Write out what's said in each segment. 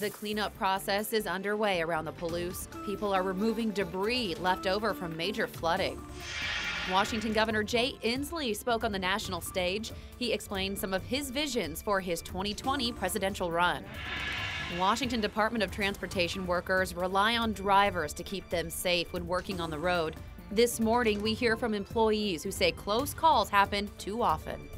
The cleanup process is underway around the Palouse. People are removing debris left over from major flooding. Washington Governor Jay Inslee spoke on the national stage. He explained some of his visions for his 2020 presidential run. Washington Department of Transportation workers rely on drivers to keep them safe when working on the road. This morning, we hear from employees who say close calls happen too often.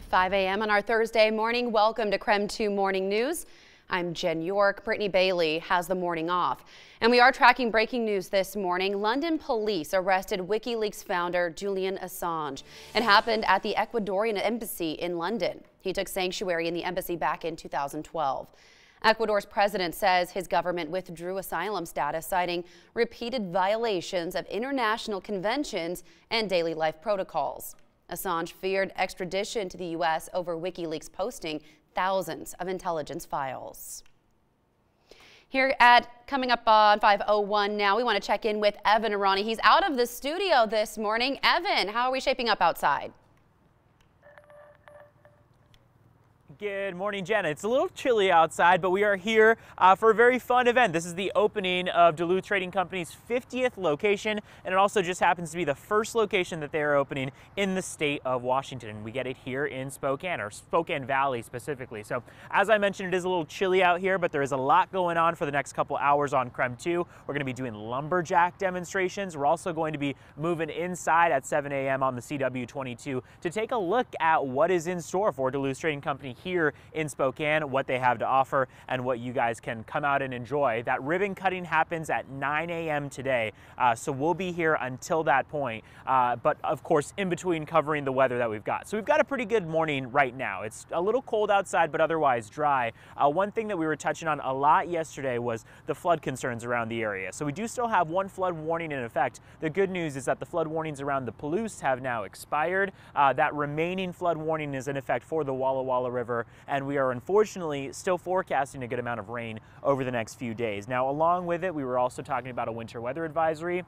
5 a.m. on our Thursday morning. Welcome to KREM 2 Morning News. I'm Jen York. Brittany Bailey has the morning off. And we are tracking breaking news this morning. London police arrested WikiLeaks founder Julian Assange. It happened at the Ecuadorian embassy in London. He took sanctuary in the embassy back in 2012. Ecuador's president says his government withdrew asylum status, citing repeated violations of international conventions and daily life protocols. Assange feared extradition to the U.S. over WikiLeaks posting thousands of intelligence files. Coming up on 5:01 now, we want to check in with Evan Arani. He's out of the studio this morning. Evan, how are we shaping up outside? Good morning, Jenna. It's a little chilly outside, but we are here for a very fun event. This is the opening of Duluth Trading Company's 50th location, and it also just happens to be the first location that they are opening in the state of Washington. We get it here in Spokane, or Spokane Valley specifically. So as I mentioned, it is a little chilly out here, but there is a lot going on for the next couple hours on KREM 2. We're going to be doing lumberjack demonstrations. We're also going to be moving inside at 7 a.m. on the CW22 to take a look at what is in store for Duluth Trading Company here in Spokane, what they have to offer, and what you guys can come out and enjoy. That ribbon cutting happens at 9 a.m. today, so we'll be here until that point, but of course in between covering the weather that we've got. So we've got a pretty good morning right now. It's a little cold outside, but otherwise dry. One thing that we were touching on a lot yesterday was the flood concerns around the area. So we do still have one flood warning in effect. The good news is that the flood warnings around the Palouse have now expired. That remaining flood warning is in effect for the Walla Walla River, and we are unfortunately still forecasting a good amount of rain over the next few days. Now, along with it, we were also talking about a winter weather advisory.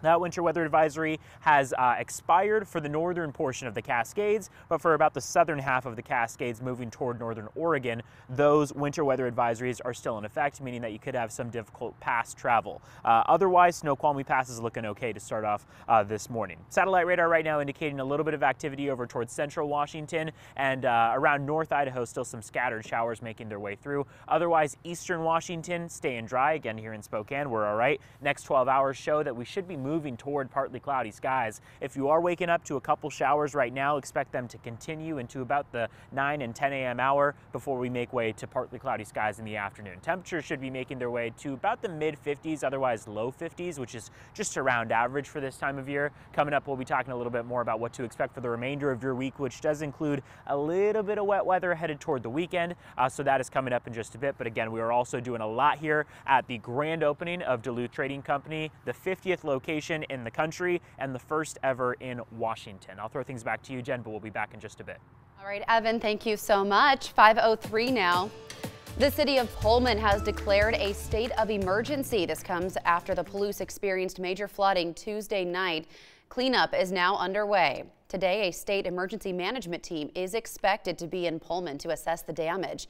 That winter weather advisory has expired for the northern portion of the Cascades, but for about the southern half of the Cascades moving toward northern Oregon, those winter weather advisories are still in effect, meaning that you could have some difficult pass travel. Otherwise, Snoqualmie Pass is looking okay to start off this morning. Satellite radar right now indicating a little bit of activity over towards central Washington, and around North Idaho, still some scattered showers making their way through. Otherwise, eastern Washington staying dry. Again, here in Spokane, we're all right. Next 12 hours show that we should be moving toward partly cloudy skies. If you are waking up to a couple showers right now, expect them to continue into about the 9 and 10 a.m. hour before we make way to partly cloudy skies in the afternoon. Temperatures should be making their way to about the mid 50s, otherwise low 50s, which is just around average for this time of year. Coming up, we'll be talking a little bit more about what to expect for the remainder of your week, which does include a little bit of wet weather headed toward the weekend. So that is coming up in just a bit. But again, we are also doing a lot here at the grand opening of Duluth Trading Company, the 50th location in the country and the first ever in Washington. I'll throw things back to you, Jen, but we'll be back in just a bit. All right, Evan, thank you so much. 5:03 now. The city of Pullman has declared a state of emergency. This comes after the Palouse experienced major flooding Tuesday night. Cleanup is now underway. Today, a state emergency management team is expected to be in Pullman to assess the damage.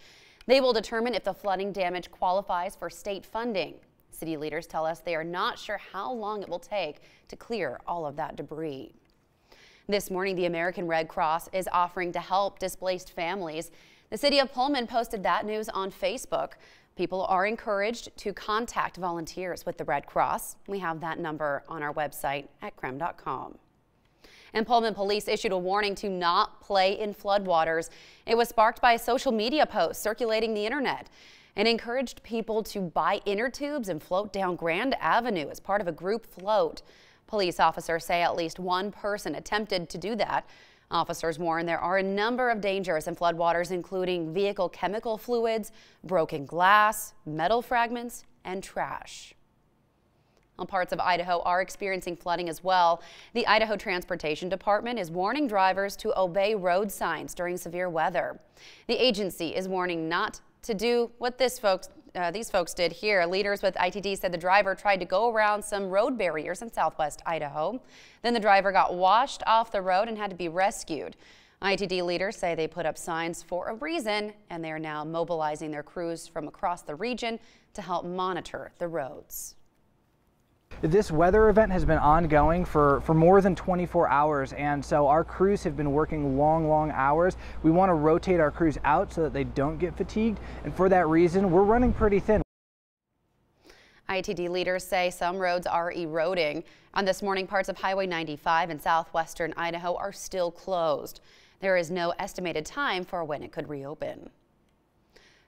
They will determine if the flooding damage qualifies for state funding. City leaders tell us they are not sure how long it will take to clear all of that debris. This morning, the American Red Cross is offering to help displaced families. The city of Pullman posted that news on Facebook. People are encouraged to contact volunteers with the Red Cross. We have that number on our website at krem.com. And Pullman police issued a warning to not play in floodwaters. It was sparked by a social media post circulating the internet. It encouraged people to buy inner tubes and float down Grand Avenue as part of a group float. Police officers say at least one person attempted to do that. Officers warn there are a number of dangers in floodwaters, including vehicle chemical fluids, broken glass, metal fragments, and trash. Well, parts of Idaho are experiencing flooding as well. The Idaho Transportation Department is warning drivers to obey road signs during severe weather. The agency is warning not to do what these folks did here. Leaders with ITD said the driver tried to go around some road barriers in southwest Idaho. Then the driver got washed off the road and had to be rescued. ITD leaders say they put up signs for a reason, and they are now mobilizing their crews from across the region to help monitor the roads. This weather event has been ongoing for more than 24 hours, and so our crews have been working long hours. We want to rotate our crews out so that they don't get fatigued, and for that reason, we're running pretty thin. ITD leaders say some roads are eroding. On this morning, parts of Highway 95 in southwestern Idaho are still closed. There is no estimated time for when it could reopen.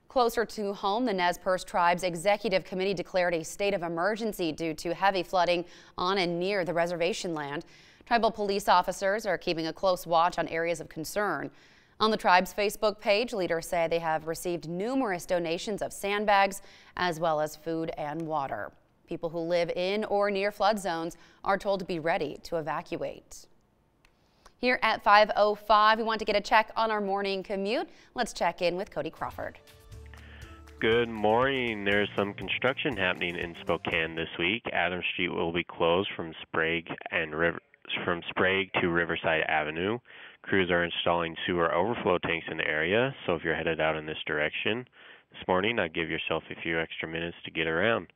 Closer to home, the Nez Perce Tribe's Executive Committee declared a state of emergency due to heavy flooding on and near the reservation land. Tribal police officers are keeping a close watch on areas of concern. On the tribe's Facebook page, leaders say they have received numerous donations of sandbags as well as food and water. People who live in or near flood zones are told to be ready to evacuate. Here at 5:05, we want to get a check on our morning commute. Let's check in with Cody Crawford. Good morning. There's some construction happening in Spokane this week. Adams Street will be closed from Sprague to Riverside Avenue. Crews are installing sewer overflow tanks in the area, so if you're headed out in this direction this morning, I'd give yourself a few extra minutes to get around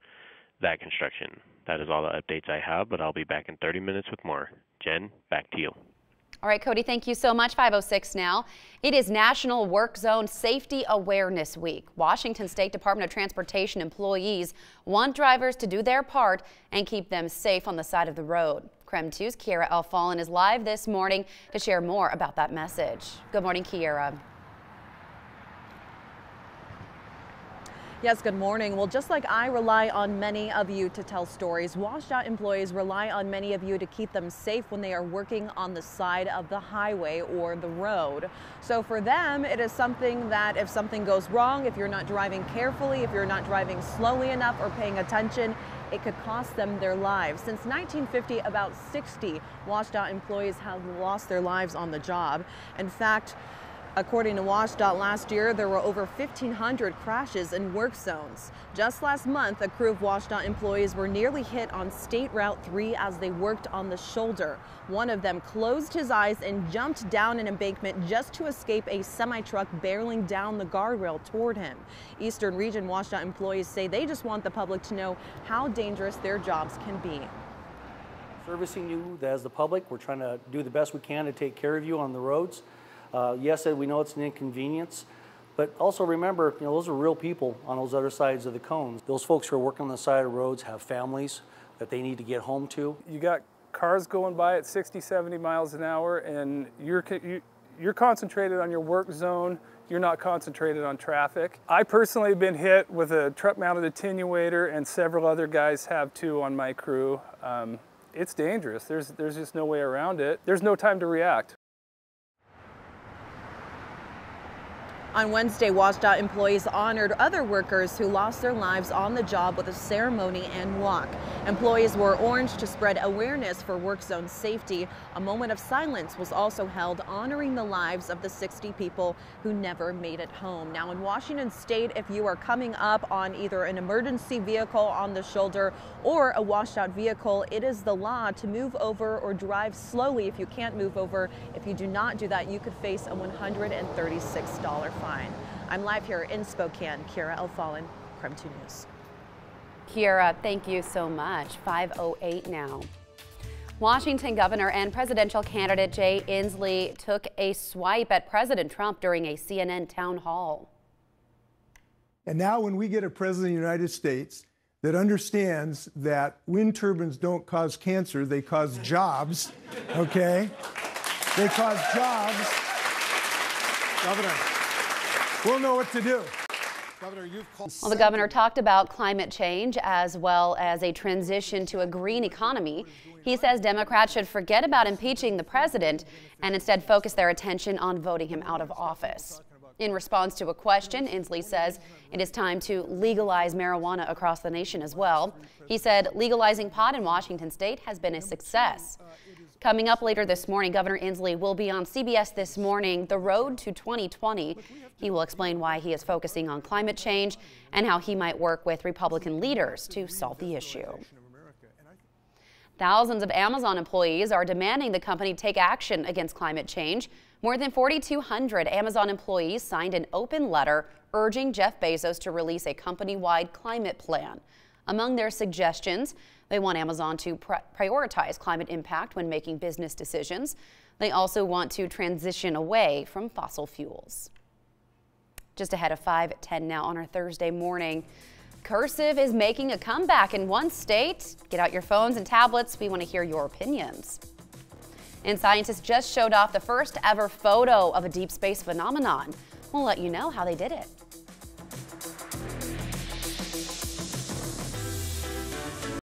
that construction. That is all the updates I have, but I'll be back in 30 minutes with more. Jen, back to you. All right, Cody, thank you so much. 5:06 now. It is National Work Zone Safety Awareness Week. Washington State Department of Transportation employees want drivers to do their part and keep them safe on the side of the road. KREM 2's Kiera Alfallen is live this morning to share more about that message. Good morning, Kiera. Yes, good morning. Well, just like I rely on many of you to tell stories, WashDOT employees rely on many of you to keep them safe when they are working on the side of the highway or the road. So for them, it is something that if something goes wrong, if you're not driving carefully, if you're not driving slowly enough or paying attention, it could cost them their lives. Since 1950, about 60 WashDOT employees have lost their lives on the job. In fact, according to WashDOT, last year there were over 1,500 crashes in work zones. Just last month, a crew of WashDOT employees were nearly hit on State Route 3 as they worked on the shoulder. One of them closed his eyes and jumped down an embankment just to escape a semi-truck barreling down the guardrail toward him. Eastern Region WashDOT employees say they just want the public to know how dangerous their jobs can be. Servicing you as the public, we're trying to do the best we can to take care of you on the roads. Yes, we know it's an inconvenience, but also remember, those are real people on those other sides of the cones. Those folks who are working on the side of roads have families that they need to get home to. You got cars going by at 60, 70 miles an hour, and you're concentrated on your work zone. You're not concentrated on traffic. I personally have been hit with a truck-mounted attenuator, and several other guys have too on my crew. It's dangerous. There's just no way around it. There's no time to react. On Wednesday, WashDOT employees honored other workers who lost their lives on the job with a ceremony and walk. Employees wore orange to spread awareness for work zone safety. A moment of silence was also held honoring the lives of the 60 people who never made it home. Now in Washington State, if you are coming up on either an emergency vehicle on the shoulder or a WashDOT vehicle, it is the law to move over or drive slowly if you can't move over. If you do not do that, you could face a $136 fine. I'm live here in Spokane. Kiera Alfallen, KREM 2 News. Kiera, thank you so much. 5:08 now. Washington governor and presidential candidate Jay Inslee took a swipe at President Trump during a CNN town hall. And now when we get a president of the United States that understands that wind turbines don't cause cancer, they cause jobs, okay? They cause jobs. Governor, we'll know what to do. Governor, well, the governor talked about climate change as well as a transition to a green economy. He says Democrats should forget about impeaching the president and instead focus their attention on voting him out of office. In response to a question, Inslee says it is time to legalize marijuana across the nation as well. He said legalizing pot in Washington state has been a success. Coming up later this morning, Governor Inslee will be on CBS This Morning, The Road to 2020. He will explain why he is focusing on climate change and how he might work with Republican leaders to solve the issue. Thousands of Amazon employees are demanding the company take action against climate change. More than 4,200 Amazon employees signed an open letter urging Jeff Bezos to release a company-wide climate plan. Among their suggestions, they want Amazon to prioritize climate impact when making business decisions. They also want to transition away from fossil fuels. Just ahead of 5:10 now on our Thursday morning. Cursive is making a comeback in one state. Get out your phones and tablets. We want to hear your opinions. And scientists just showed off the first ever photo of a deep space phenomenon. We'll let you know how they did it.